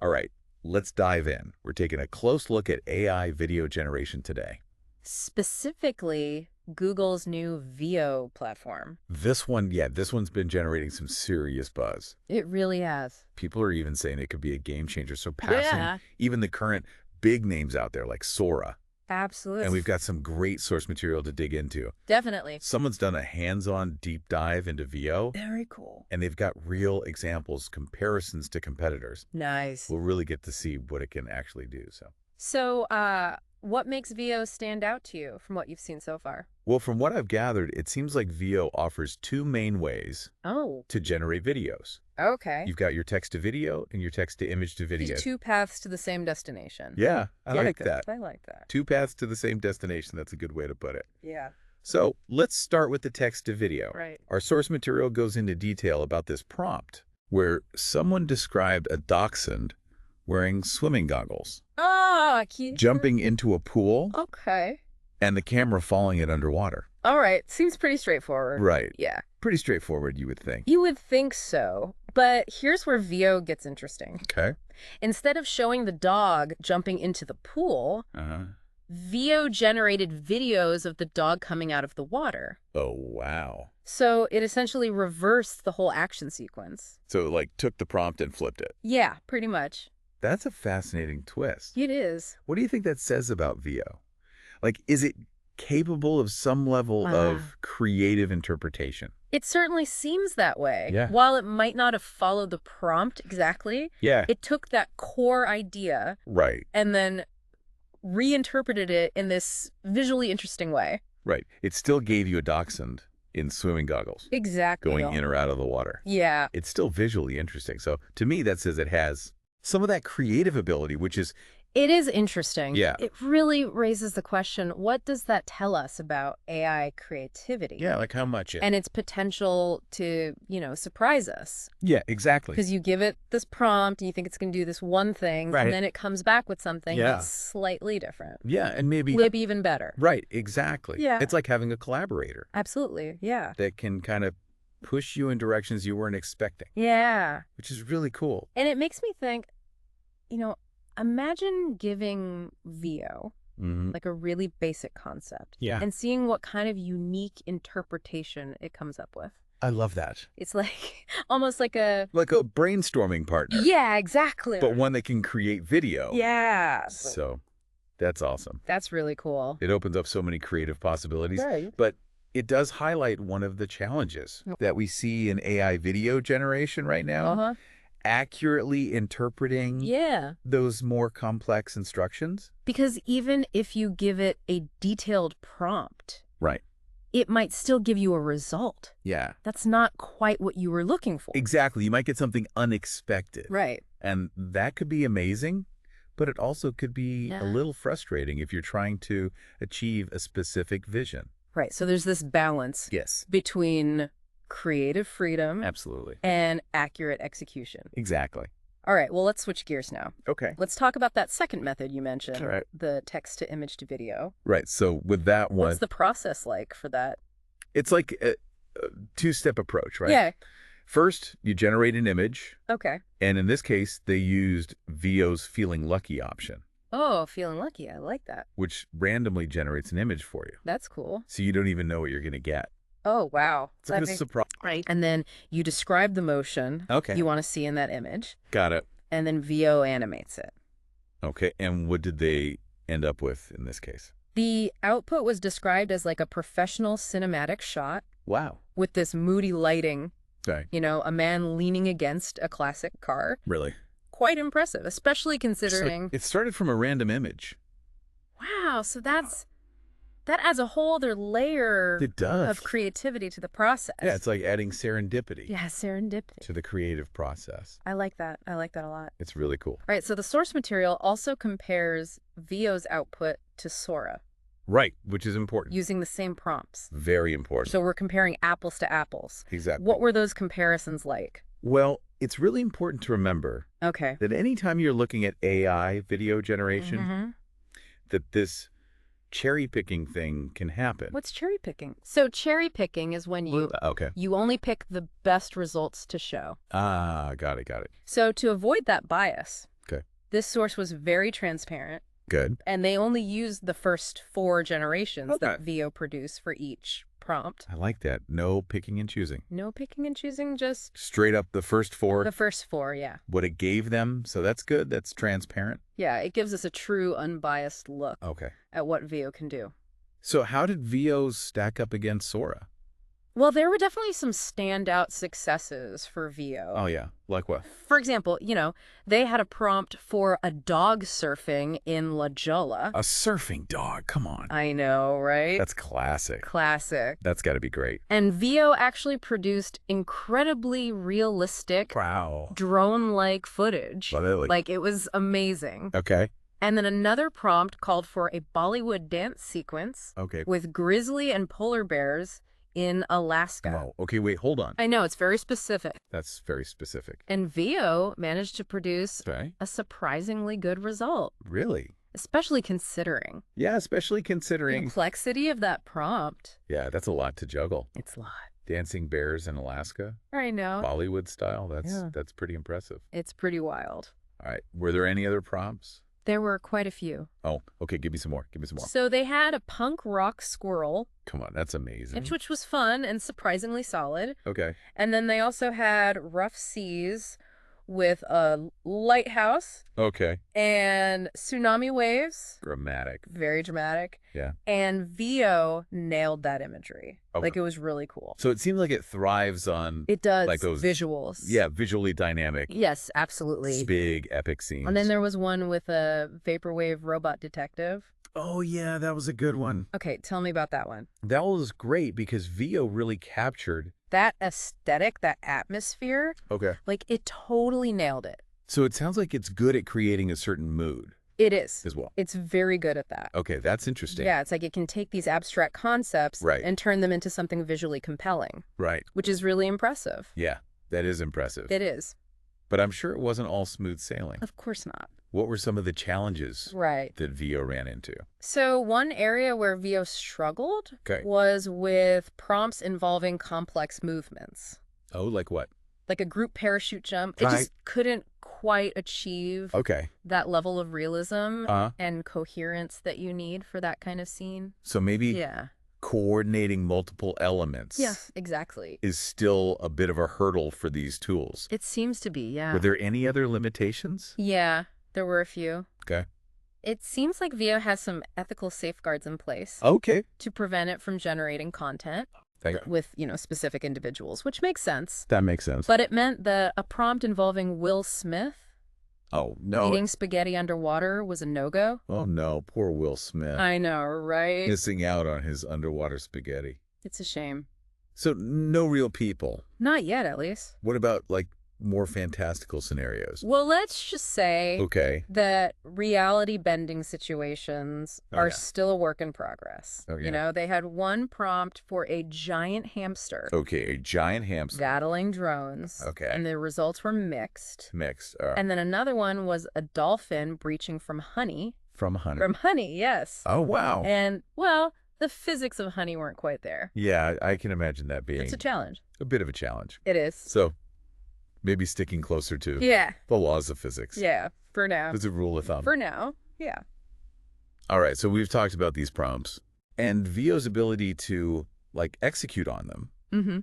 All right, let's dive in. We're taking a close look at AI video generation today. Specifically, Google's new Veo platform. This one's been generating some serious buzz. It really has. People are even saying it could be a game changer, surpassing Yeah. even the current big names out there like Sora. Absolutely. And we've got some great source material to dig into. Definitely. Someone's done a hands-on deep dive into VO, Very cool. and they've got real examples, comparisons to competitors. Nice. We'll really get to see what it can actually do. So, what makes Veo stand out to you from what you've seen so far? Well, from what I've gathered, it seems like VO offers two main ways Oh, to generate videos. okay. You've got your text to video and your text to image to video. There's two paths to the same destination. Yeah, I like good. that. I like that. Two paths to the same destination. That's a good way to put it. Yeah. So let's start with the text to video. Right. Our source material goes into detail about this prompt, where someone described a dachshund wearing swimming goggles, Ah, cute. jumping into a pool, Okay. and the camera following it underwater. All right. Seems pretty straightforward. Right. Yeah. Pretty straightforward, you would think. You would think so. But here's where Veo gets interesting. Okay. Instead of showing the dog jumping into the pool, Veo generated videos of the dog coming out of the water. Oh, wow. So it essentially reversed the whole action sequence. So, like, took the prompt and flipped it. Yeah, pretty much. That's a fascinating twist. It is. What do you think that says about VO? Like, is it capable of some level of creative interpretation? It certainly seems that way. Yeah. While it might not have followed the prompt exactly, Yeah. it took that core idea Right. and then reinterpreted it in this visually interesting way. Right. It still gave you a dachshund in swimming goggles Exactly. going in or out of the water. Yeah. It's still visually interesting. So to me, that says it has some of that creative ability, which is, It is interesting. Yeah. It really raises the question, what does that tell us about AI creativity? like how much it. And its potential to, surprise us. Yeah, exactly. Because you give it this prompt and you think it's going to do this one thing, Right. and then it comes back with something Yeah. that's slightly different. Yeah, and maybe. Maybe even better. Right, exactly. Yeah. It's like having a collaborator Absolutely. Yeah. that can kind of push you in directions you weren't expecting, Yeah. which is really cool. And it makes me think, imagine giving Veo Mm-hmm. like a really basic concept. Yeah. And seeing what kind of unique interpretation it comes up with. I love that. It's like almost like a Like a brainstorming partner. yeah, exactly. But one that can create video. yeah. So that's awesome. That's really cool. It opens up so many creative possibilities. Right. But it does highlight one of the challenges that we see in AI video generation right now. Uh-huh. Accurately interpreting Yeah. those more complex instructions. Because even if you give it a detailed prompt, Right. it might still give you a result. Yeah. That's not quite what you were looking for. Exactly. You might get something unexpected. Right. And that could be amazing, but it also could be Yeah. a little frustrating if you're trying to achieve a specific vision. Right. So there's this balance Yes. between creative freedom Absolutely. and accurate execution. Exactly. All right. Well, let's switch gears now. Okay. Let's talk about that second method you mentioned, All right. the text to image to video. Right. So with that one, What's the process like for that? it's like a two-step approach, right? Yeah. First, you generate an image. Okay. And in this case, they used VO's Feeling Lucky option, Oh, feeling lucky. I like that. which randomly generates an image for you. That's cool. So you don't even know what you're going to get. Oh, wow. It's like a surprise. Right. And then you describe the motion Okay. you want to see in that image, Got it. and then Veo animates it. Okay. And what did they end up with in this case? The output was described as like a professional cinematic shot Wow. with this moody lighting, Okay. a man leaning against a classic car. Really? Quite impressive, especially considering... So it started from a random image. Wow, so that adds a whole other layer It does. of creativity to the process. Yeah, it's like adding serendipity Yeah, serendipity. to the creative process. I like that. I like that a lot. It's really cool. All right, so the source material also compares Veo's output to Sora Right, which is important. using the same prompts. Very important. So we're comparing apples to apples. Exactly. What were those comparisons like? Well, it's really important to remember Okay. that anytime you're looking at AI video generation, Mhm. that this cherry picking thing can happen. What's cherry picking? So cherry picking is when Okay. you only pick the best results to show. Ah, got it. So to avoid that bias, Okay. This source was very transparent, Good. and they only used the first 4 generations Okay. that Veo produced for each prompt. I like that. No picking and choosing. No picking and choosing, just Straight up the first 4, the first 4, yeah. what it gave them. So that's good. That's transparent. Yeah, it gives us a true unbiased look Okay. at what Veo can do. So how did Veos stack up against Sora? Well, there were definitely some standout successes for Veo. Oh, yeah. Like what? For example, they had a prompt for a dog surfing in La Jolla. A surfing dog. Come on. I know, right? That's classic. Classic. That's got to be great. And Veo actually produced incredibly realistic, Wow. drone-like footage. Really? Like, it was amazing. Okay. And then another prompt called for a Bollywood dance sequence Okay. with grizzly and polar bears in Alaska. Wow. Okay, wait, hold on. I know, it's very specific. That's very specific. And Veo managed to produce Okay. a surprisingly good result, Really? especially considering Yeah, especially the considering. complexity of that prompt. Yeah, that's a lot to juggle. It's a lot. Dancing bears in Alaska, I know. Bollywood style. Yeah. That's pretty impressive. It's pretty wild. All right. Were there any other prompts? There were quite a few. Oh, okay. Give me some more. Give me some more. So they had a punk rock squirrel, Come on, that's amazing. which was fun and surprisingly solid. Okay. And then they also had rough seas with a lighthouse Okay. and tsunami waves. Dramatic. Very dramatic. Yeah. And Veo nailed that imagery. Okay. Like, it was really cool. So it seems like it thrives on, It does. Like those- visuals. yeah, visually dynamic, Yes, absolutely. big, epic scenes. And then there was one with a vaporwave robot detective. Oh, yeah, that was a good one. Okay, tell me about that one. That was great because Veo really captured. That aesthetic, that atmosphere, Okay. like, it totally nailed it. So it sounds like it's good at creating a certain mood It is. as well. It's very good at that. Okay, that's interesting. Yeah, it's like it can take these abstract concepts Right. and turn them into something visually compelling, Right. which is really impressive. Yeah, that is impressive. It is. But I'm sure it wasn't all smooth sailing. Of course not. What were some of the challenges Right. that Veo ran into? So one area where Veo struggled Okay. was with prompts involving complex movements. Oh, like what? Like a group parachute jump. It Right. just couldn't quite achieve Okay. that level of realism Uh-huh. and coherence that you need for that kind of scene. So maybe Yeah. coordinating multiple elements Yes, exactly. is still a bit of a hurdle for these tools. It seems to be, yeah. Were there any other limitations? Yeah, there were a few. Okay. It seems like Veo has some ethical safeguards in place Okay. to prevent it from generating content Thank you. with, specific individuals, which makes sense. That makes sense. But it meant that a prompt involving Will Smith Oh, no. eating spaghetti underwater was a no-go. Oh, no. Poor Will Smith. I know, right? Missing out on his underwater spaghetti. It's a shame. So, no real people. Not yet, at least. What about, like, more fantastical scenarios? Well, let's just say Okay. that reality-bending situations Oh, are yeah. still a work in progress. Oh, yeah. They had one prompt for a giant hamster Okay, a giant hamster. battling drones. Okay. And the results were mixed. Mixed. And then another one was a dolphin breaching from honey. From honey. From honey, yes. Oh, wow. And, well, the physics of honey weren't quite there. Yeah, I can imagine that being It's a challenge. a bit of a challenge. It is. So, maybe sticking closer to Yeah. the laws of physics. Yeah. For now. As a rule of thumb. For now. Yeah. All right, so we've talked about these prompts and Veo's ability to, like, execute on them. Mm-hmm.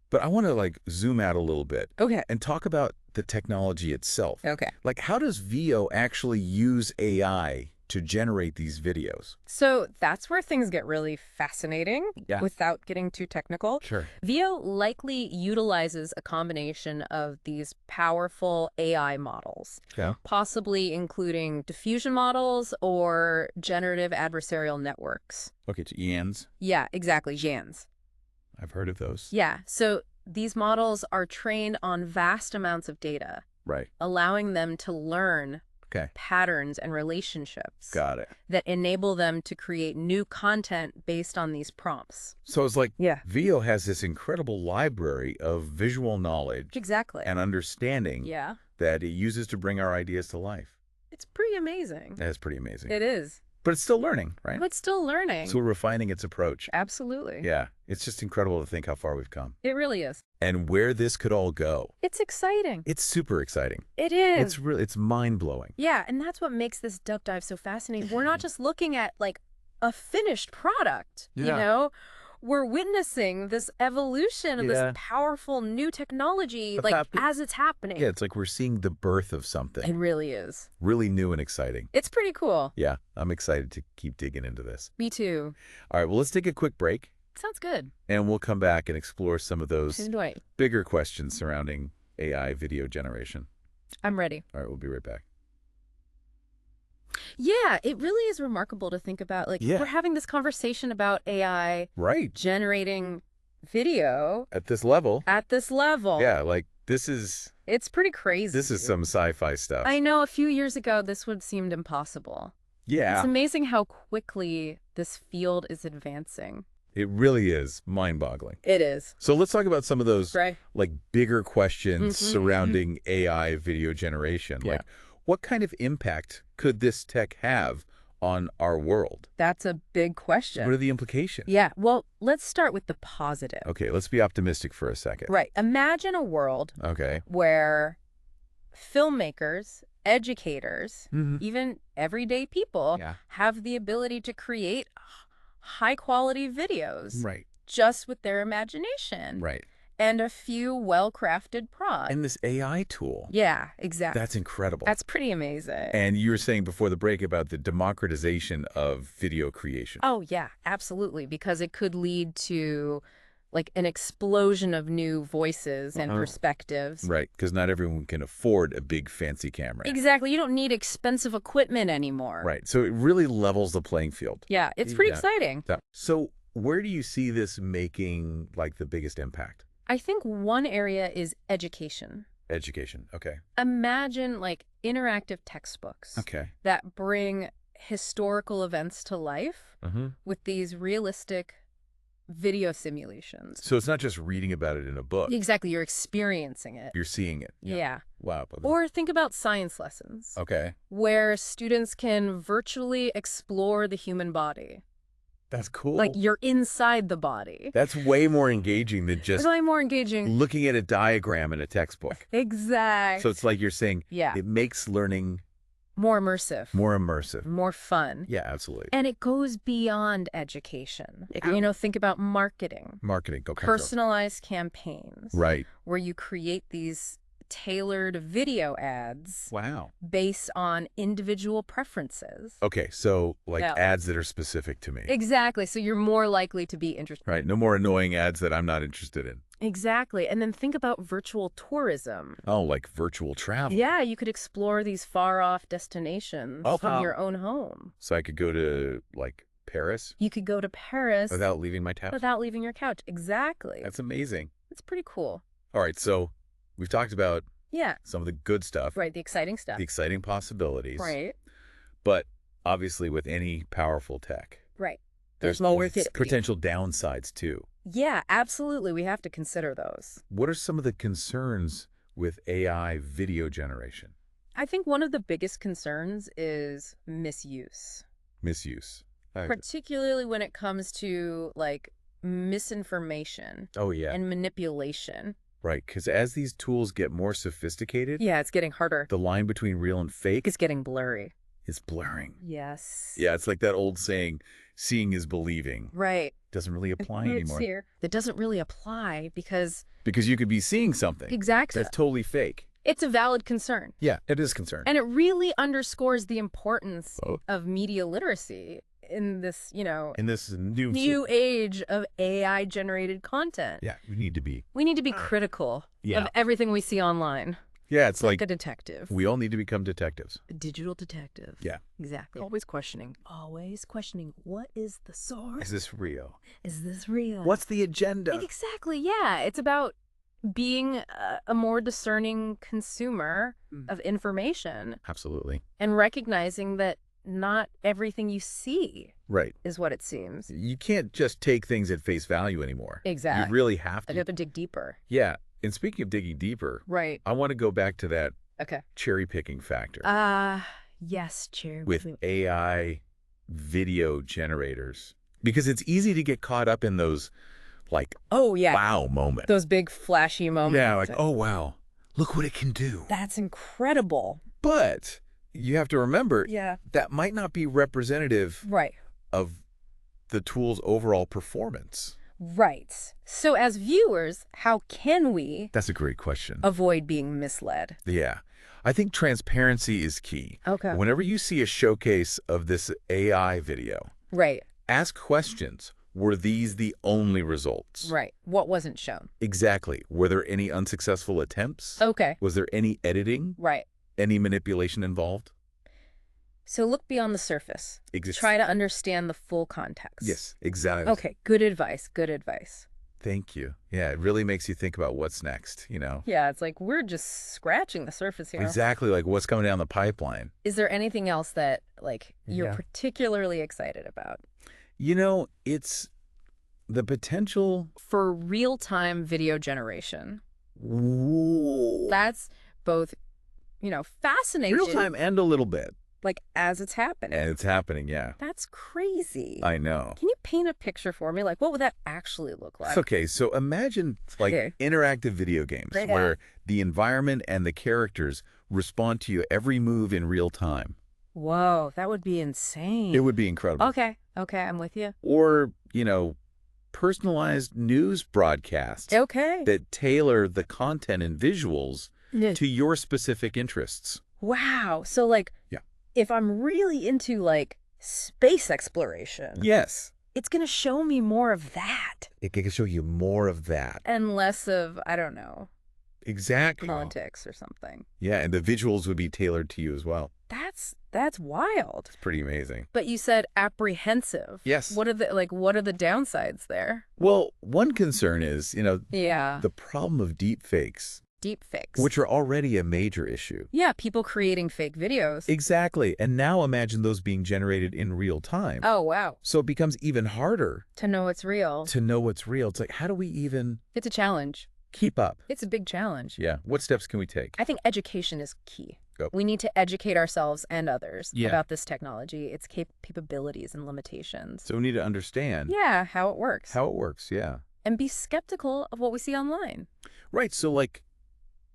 But I want to, like, zoom out a little bit Okay. and talk about the technology itself. Okay. Like, how does Veo actually use AI to generate these videos? So that's where things get really fascinating Yeah. without getting too technical. Sure. Veo likely utilizes a combination of these powerful AI models, Yeah. possibly including diffusion models or generative adversarial networks. Okay, to ENs. Yeah, exactly, GANs. I've heard of those. Yeah, so these models are trained on vast amounts of data, Right. allowing them to learn Okay. patterns and relationships Got it. that enable them to create new content based on these prompts. So it's like Yeah. Veo has this incredible library of visual knowledge Exactly. and understanding Yeah. that it uses to bring our ideas to life. It's pretty amazing. That's pretty amazing. It is. But it's still learning, right? But still learning. So we're refining its approach. Absolutely. Yeah. It's just incredible to think how far we've come. It really is. And where this could all go. It's exciting. It's super exciting. It is. It's mind-blowing. Yeah, and that's what makes this duck dive so fascinating. We're not just looking at, like, a finished product, you know? We're witnessing this evolution of this powerful new technology, like, as it's happening. Yeah, it's like we're seeing the birth of something. It really is. Really new and exciting. It's pretty cool. Yeah, I'm excited to keep digging into this. Me too. All right, well, let's take a quick break. Sounds good. And we'll come back and explore some of those Enjoy. bigger questions surrounding AI video generation. I'm ready. All right, we'll be right back. Yeah, it really is remarkable to think about. Like, we're having this conversation about AI generating video. At this level. At this level. Yeah, like this is... It's pretty crazy. This is some sci-fi stuff. I know a few years ago this would have seemed impossible. Yeah. It's amazing how quickly this field is advancing. It really is mind-boggling. It is. So let's talk about some of those like bigger questions surrounding AI video generation. Yeah. Like, what kind of impact could this tech have on our world? That's a big question. What are the implications? Yeah, well, let's start with the positive. Okay, let's be optimistic for a second. Right. Imagine a world where filmmakers, educators, even everyday people have the ability to create high-quality videos just with their imagination. Right. And a few well-crafted prompts. And this AI tool. Yeah, exactly. That's incredible. That's pretty amazing. And you were saying before the break about the democratization of video creation. Oh, yeah, absolutely. Because it could lead to, like, an explosion of new voices and perspectives. Right, because not everyone can afford a big fancy camera. Exactly. You don't need expensive equipment anymore. Right. So it really levels the playing field. Yeah, it's pretty exciting. So where do you see this making, like, the biggest impact? I think one area is education. Education, okay. Imagine, like, interactive textbooks that bring historical events to life with these realistic video simulations. So it's not just reading about it in a book. Exactly. You're experiencing it. You're seeing it. Yeah. Wow. Or think about science lessons. Okay. Where students can virtually explore the human body. That's cool. Like, you're inside the body. That's way more engaging than just it's way more engaging. Looking at a diagram in a textbook. Exactly. So it's like you're saying it makes learning more immersive. More immersive. More fun. Yeah, absolutely. And it goes beyond education. You know, think about marketing. Marketing. Personalized campaigns. Right. Where you create these tailored video ads based on individual preferences. Okay, so like ads that are specific to me. Exactly, so you're more likely to be interested. Right, no more annoying ads that I'm not interested in. Exactly, and then think about virtual tourism. Oh, like virtual travel. Yeah, you could explore these far-off destinations from your own home. So I could go to, like, Paris? You could go to Paris. Without leaving my couch? Without leaving your couch, exactly. That's amazing. It's pretty cool. All right, so we've talked about some of the good stuff. Right, the exciting stuff. The exciting possibilities. Right. But obviously with any powerful tech. Right. There's potential downsides too. Yeah, absolutely. We have to consider those. What are some of the concerns with AI video generation? I think one of the biggest concerns is misuse. Misuse. Particularly when it comes to, like, misinformation. Oh, yeah. And manipulation. Right, because as these tools get more sophisticated... Yeah, it's getting harder. The line between real and fake... is getting blurry. It's blurring. Yes. Yeah, it's like that old saying, seeing is believing. Right. Doesn't really apply anymore. It doesn't really apply because... Because you could be seeing something. Exactly. That's totally fake. It's a valid concern. Yeah, it is a concern. And it really underscores the importance of media literacy in this, you know... in this new age of AI-generated content. Yeah, we need to be critical of everything we see online. Yeah, it's like a detective. We all need to become detectives. A digital detective. Yeah. Exactly. Always questioning. Always questioning. What is the source? Is this real? Is this real? What's the agenda? Exactly, yeah. It's about being a more discerning consumer of information. Absolutely. And recognizing that not everything you see is what it seems. You can't just take things at face value anymore. Exactly. You really have to. You have to dig deeper. Yeah. And speaking of digging deeper, I want to go back to that cherry picking factor. Yes, cherry with AI video generators? Because it's easy to get caught up in those, like, oh, yeah, wow moments. those big flashy moments. Yeah, like, oh, wow, look what it can do. That's incredible. But you have to remember, Yeah. that might not be representative Right. of the tool's overall performance. Right. So as viewers, how can we That's a great question. avoid being misled? Yeah. I think transparency is key. Okay. Whenever you see a showcase of this AI video, Right. ask questions. Were these the only results? Right. What wasn't shown? Exactly. Were there any unsuccessful attempts? Okay. Was there any editing? Right. Any manipulation involved? So look beyond the surface. Exist. Try to understand the full context. Yes, exactly. Okay. Good advice. Good advice. Thank you. Yeah, it really makes you think about what's next, you know? Yeah. It's like we're just scratching the surface here. Exactly, like what's coming down the pipeline. Is there anything else that like you're Yeah. particularly excited about? You know, it's the potential. For real-time video generation. Ooh. That's both, fascinating. Real time and a little bit. Like as it's happening. And it's happening, yeah. That's crazy. I know. Can you paint a picture for me? Like, what would that actually look like? Okay, so imagine like Okay. interactive video games Yeah. where the environment and the characters respond to your every move in real time. Whoa, that would be insane. It would be incredible. Okay, I'm with you. Or, personalized news broadcasts Okay. that tailor the content and visuals Yeah. to your specific interests. Wow. So, like, Yeah. if I'm really into, like, space exploration, Yes. it's going to show me more of that It can show you more of that. and less of, I don't know, Exactly. politics or something. Yeah, and the visuals would be tailored to you as well. That's wild. It's pretty amazing. But you said apprehensive. Yes. What are the downsides there? Well, one concern is, Yeah. the problem of deep fakes, Deep fakes. which are already a major issue. Yeah, people creating fake videos. Exactly. And now imagine those being generated in real time. Oh, wow. So it becomes even harder To know it's real. to know what's real. It's like, how do we even It's a challenge. keep up? It's a big challenge. Yeah. What steps can we take? I think education is key. Go. We need to educate ourselves and others Yeah. about this technology, its capabilities and limitations. So we need to understand Yeah, how it works. how it works. Yeah. And be skeptical of what we see online. Right. So like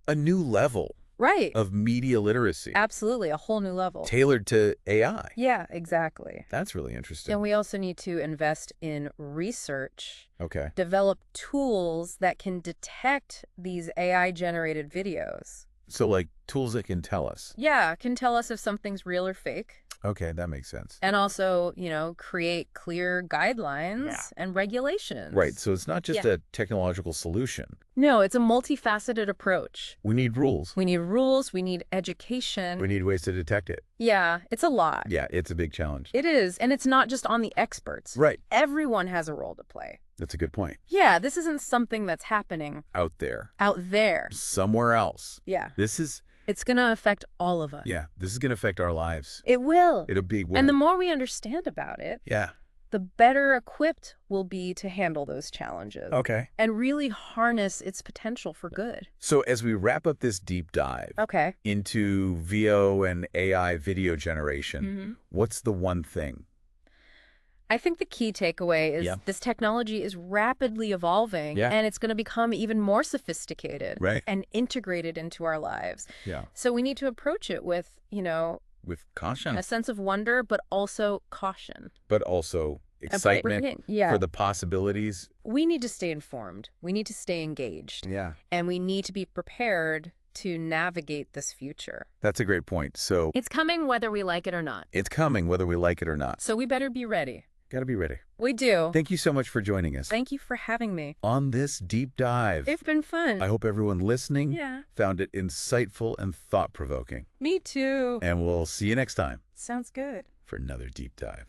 a new level Right. of media literacy Absolutely. A whole new level. tailored to AI. Yeah, exactly. That's really interesting. And we also need to invest in research, Okay. develop tools that can detect these AI-generated videos. So like tools that can tell us. Yeah, can tell us if something's real or fake. Okay, that makes sense. And also, create clear guidelines Yeah. and regulations. Right. So it's not just Yeah. a technological solution. No, it's a multifaceted approach. We need rules. We need rules. We need education. We need ways to detect it. Yeah, it's a lot. Yeah, it's a big challenge. It is. And it's not just on the experts. Right. Everyone has a role to play. That's a good point. Yeah, this isn't something that's happening Out there. out there. Somewhere else. Yeah. This is, It's going to affect all of us. this is going to affect our lives It will. in a big way. And the more we understand about it, Yeah. the better equipped we'll be to handle those challenges. Okay. And really harness its potential for good. So as we wrap up this deep dive Okay. into VO and AI video generation, Mm-hmm. what's the one thing? I think the key takeaway is Yeah. this technology is rapidly evolving Yeah. and it's going to become even more sophisticated Right. and integrated into our lives. Yeah. So we need to approach it with, With caution, a sense of wonder, but also caution. but also excitement Yeah. for the possibilities. We need to stay informed. We need to stay engaged. Yeah. And we need to be prepared to navigate this future. That's a great point. So It's coming whether we like it or not. it's coming whether we like it or not. So we better be ready. Got to be ready. We do. Thank you so much for joining us Thank you for having me. on this deep dive. It's been fun. I hope everyone listening Yeah. found it insightful and thought-provoking. Me too. And we'll see you next time Sounds good. for another deep dive.